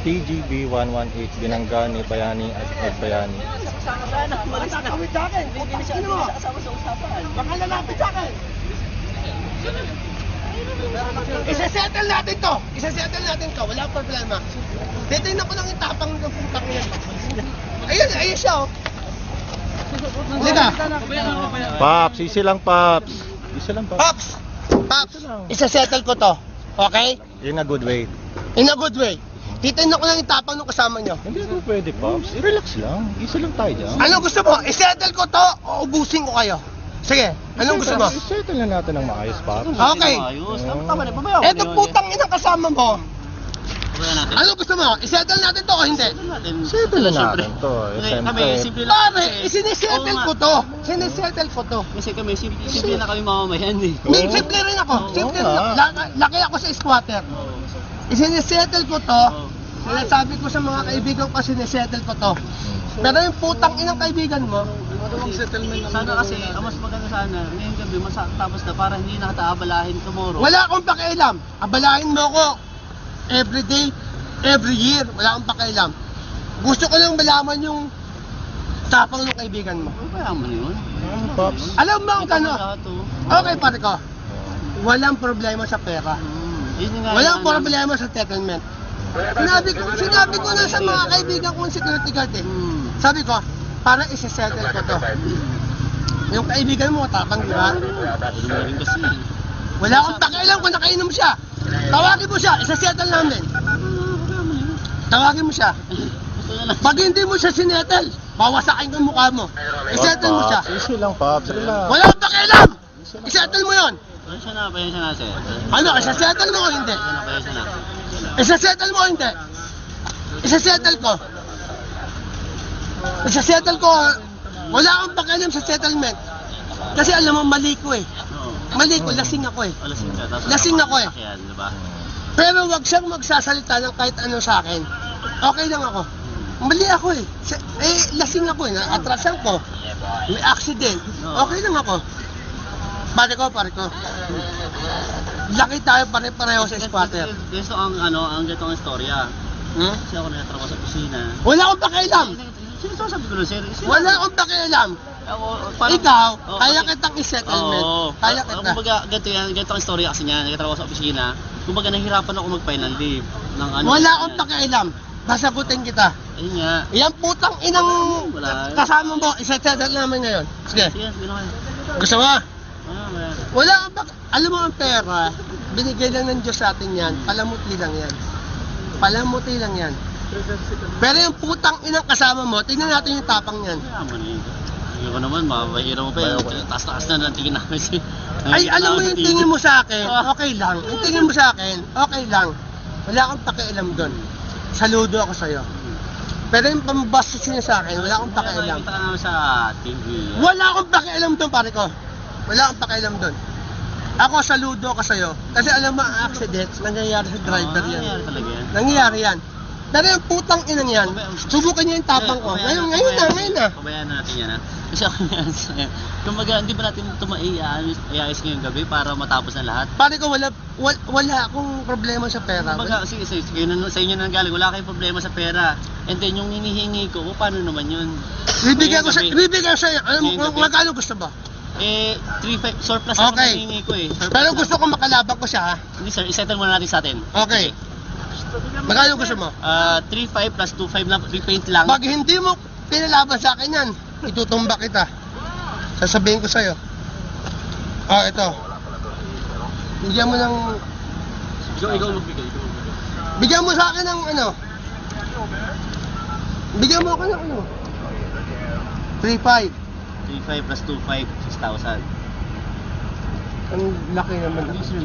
TGB 118 Binanggani, Bayani at Bayani. Sana, umalis na. Nakakawit sa akin. Hindi Putang siya ina mo. kasama sa usapan. Baka lalapit sa akin. Isa-settle natin to. Isa-settle natin to. Wala problema. Titignan ko lang yung tapang ng putang yan. Ayun, ayun siya oh. Halika. Paps, easy lang Paps. Easy lang Paps. Pops! Pops! Isa-settle ko to. Okay? In a good way. In a good way. Titignan ko lang yung tapang ng kasama nyo. Hindi ko pwede Paps. I-relax lang. Easy lang tayo dyan. Anong gusto mo? I-settle ko to o ubusin ko kayo? Sige, anong gusto mo? Settle na natin ng maayos Paps. Okay. Ayos. Tama na, babayaw. Eto putang inang kasama mo. Babayaw natin. Ano gusto mo? I-settle natin to o hindi? Settle na natin to. Kami, simple lang. Pare, isinisettle ko to. Sinisettle ko to. Kasi kami, simple na kami mamamayan eh. May simple rin ako. Simple rin ako. Laki ako sa squatter. Isinisettle ko to. Sinasabi ko sa mga kaibigan ko, sinisettle ko to. Pero yung putang inang kaibigan mo, Sana kasi, ang mas maganda sana, ngayong gabi, tapos na para hindi na kita abalahin tomorrow. wala akong pakialam. Abalahin mo ko every day, every year. Wala akong pakialam. Gusto ko lang malaman yung tapang ng kaibigan mo. Babayaw mo na yun. Paps. Alam mo ang kano? Lahat, oh. Okay, pare ko. Walang problema sa pera. Yun nga Walang yung ano. problema sa settlement. Sinabi ko na sa mga kaibigan kong security guard eh. Sabi ko, para isa-settle ko to. Yung kaibigan mo, tapang di ba? Ano mo rin kasi. Wala akong pakialam kung nakainom siya. Tawagin mo siya, isa-settle namin. Tawagin mo siya. Gusto na lang. Pag hindi mo siya sinettle, bawasakin ko yung mukha mo. I-settle mo siya. Paps, easy lang Paps. Relax. Wala akong pakialam! I-settle mo yon. Pasensya na, sir. Ano, isa-settle mo o hindi? Pasensya na. Isa-settle mo o hindi? Isa-settle ko. Isa-settle ko. Wala akong pakialam sa settlement. Kasi alam mo, mali ko eh. Oo. Mali ko, lasing ako eh. Lasing ka. Tapos Lasing ako eh. Yan, diba? Pero wag siyang magsasalita ng kahit ano sa akin. Okay lang ako. Mali ako eh. Lasing ako eh. Atrasan ko. May accident. Okay lang ako. Pare ko. Laki tayo pare-pareho sa squatter. Gusto ang ganito ang istorya. Hmm? Kasi ako nakatrabaho sa opisina. Wala akong pakialam. Sino sabi ko na, sir? Wala akong pakialam. Parang, Ikaw, Oo, kaya kasi- kitang i-settlement. Oo. Kaya kita. Kumbaga, ganito ang istorya kasi niya. Nagtatrabaho sa opisina. Kumbaga, nahihirapan ako mag-file ng leave. Ng Wala akong pakialam. Sasagutin kita. Ayun nga. Yan putang inang Wala. kasama mo, isa-settle namin ngayon. Sige. Sige, naman. Gusto mo? Wala. Wala akong alam mo ang pera, binigay lang ng Diyos sa atin yan, palamuti lang yan. Palamuti lang yan. Pero yung putang inang kasama mo, tingnan natin yung tapang yan. Kaya mo na yun. Hindi ko naman, mabahira mo pa yun. Taas-taas na lang tingin namin. Ay, alam mo yung tingin mo sa akin, okay lang. Yung tingin mo sa akin, okay lang. Wala akong pakialam doon. Saludo ako sa'yo. Pero yung pambastos niya sa akin, wala akong pakialam. Kita ka naman sa TV. Wala akong pakialam doon, pare ko. Wala akong pakialam doon. Ako, saludo ako sa'yo. Kasi alam mo, ang accidents, nangyayari sa driver yan. Nangyayari talaga yan. Nangyayari yan. Pero yung putang inang yan, subukan niya yung tapang ko. Ngayon na. Pabayaan natin yan ha. Kasi ako yan sa'yo. Kumbaga, hindi ba natin ito maiayos ngayong gabi para matapos na lahat? Pare ko, wala akong problema sa pera. Kumbaga, sige, sa inyo nang galing, wala kayong problema sa pera. And then, yung hinihingi ko, paano naman yun? Bibigyan ko sa'yo. Alam mo, Ngayong gabi. magkano gusto ba? 3-5, surplus ako Okay. hinihingi ko eh. Surplus Pero lang. gusto ko makalabang ko siya, ha? Hindi sir, isettle muna natin sa atin. Okay. Magkano gusto mo? 3-5 plus 2-5 na repaint lang. Pag hindi mo pinalaban sa akin yan, itutumba kita. Sasabihin ko sa'yo. Ito. Bigyan mo ng... Ikaw magbigay. Bigyan mo sa akin ng ano? Bigyan mo ako ng ano? 3-5. 3-5 plus 2-5, 6,000. Ang laki naman. Hindi sir,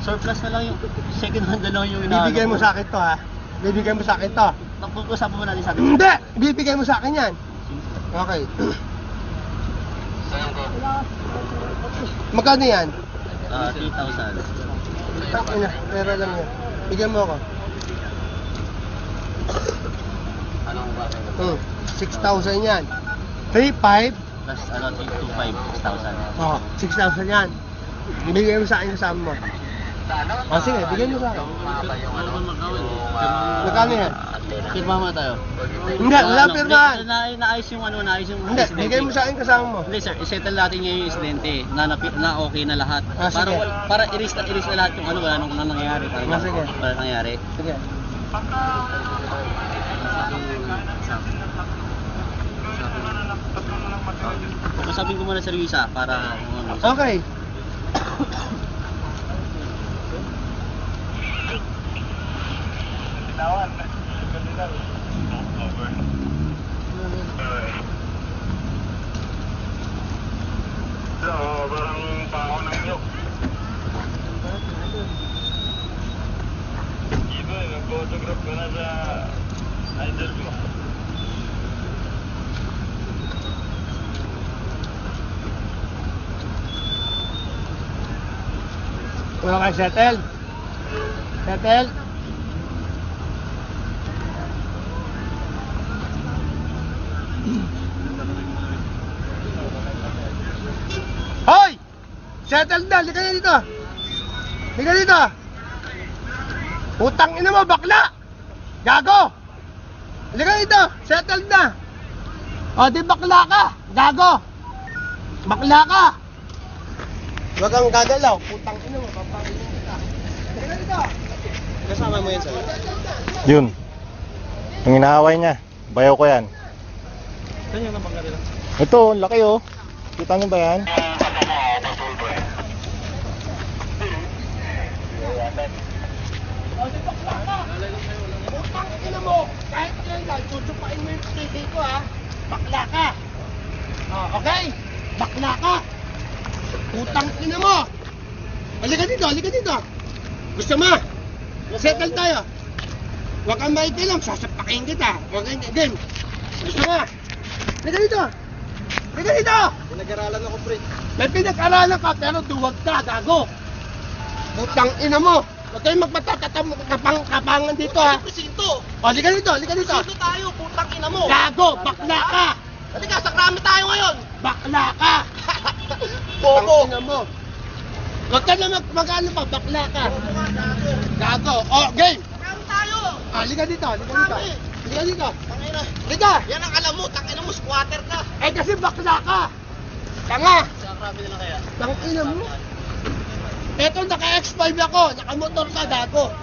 surplus na lang yung second hand na lang yung Bibigay mo sa akin to, ha? Bibigay mo sa akin to. Pag-usapan mo natin sa atin. Hindi! Bibigay mo sa akin yan. Okay. Magkano yan? 3,000. Tangina, pera lang yan. Bigyan mo ako. 6,000 yan. 3,500. Plus 2-5, 6,000. Oh, 6,000 yan. Bigay mo sa akin kasama mo. Ah, sige, bigyan mo sa akin. Ano ba magkawin? Magkano yan? Pirma mo tayo. Hindi, wala pirmahan. Naayos yung naayos yung Hindi, bigay mo sa akin kasama mo. Hindi sir, isettle natin ngayon yung insidente na okay na lahat. Ah, sige. Para iris na lahat yung wala nang nangyayari talaga. Ah, sige. Wala nangyayari. Sige. Usapin ko muna sa Luisa para Okay. Parang pao ng nyok. Iba, nag-photograph ka na sa idol mo. Wala kayo settle? Settle? Hoy! Settle na! Liga na dito! Liga dito! Utang ina mo, bakla! Gago! Liga dito! Settle na! O, di bakla ka! Gago! Bakla ka! Huwag kang gagalaw. Putang ina mo, papanginin kita. Liga dito! Kasama mo yan sa'yo? Yun. Ang inaaway niya. Bayaw ko yan. Saan yung napanggalila? Ito, ang laki oh. Kita niyo ba yan? Putang ina mo! Kahit kailan, tutupain mo yung TV ko ha! Bakla ka! Oh, okay? Bakla ka! Putang ina mo! Halika dito, halika dito! Gusto mo? Settle tayo! Huwag kang maikilam, sasapakin kita! Huwag kang game! Gusto mo? Halika dito! Halika dito! Pinag-aralan ako, pre. May pinag-aralan ka, pero duwag ka, gago! Putang ina mo! Huwag kayong magpatatapangan dito ha! Presinto! O, halika dito, halika dito! Presinto tayo, putang ina mo! Gago! Bakla ka! Halika, sakrami tayo ngayon! Bakla ka! Bobo! Ang ina mo! Huwag ka na mag-ano pa, bakla ka! Gago! O, game! Sakrami tayo! Ah, halika dito, halika dito! Halika dito! Tangina, Halika! yan ang alam mo, tangina mo, squatter ka! Eh kasi bakla ka! Tanga! Sakrami na lang kaya. Tangina mo! Eto, naka-X5 ako! Naka-motor ka, gago!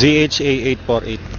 ZHA 848.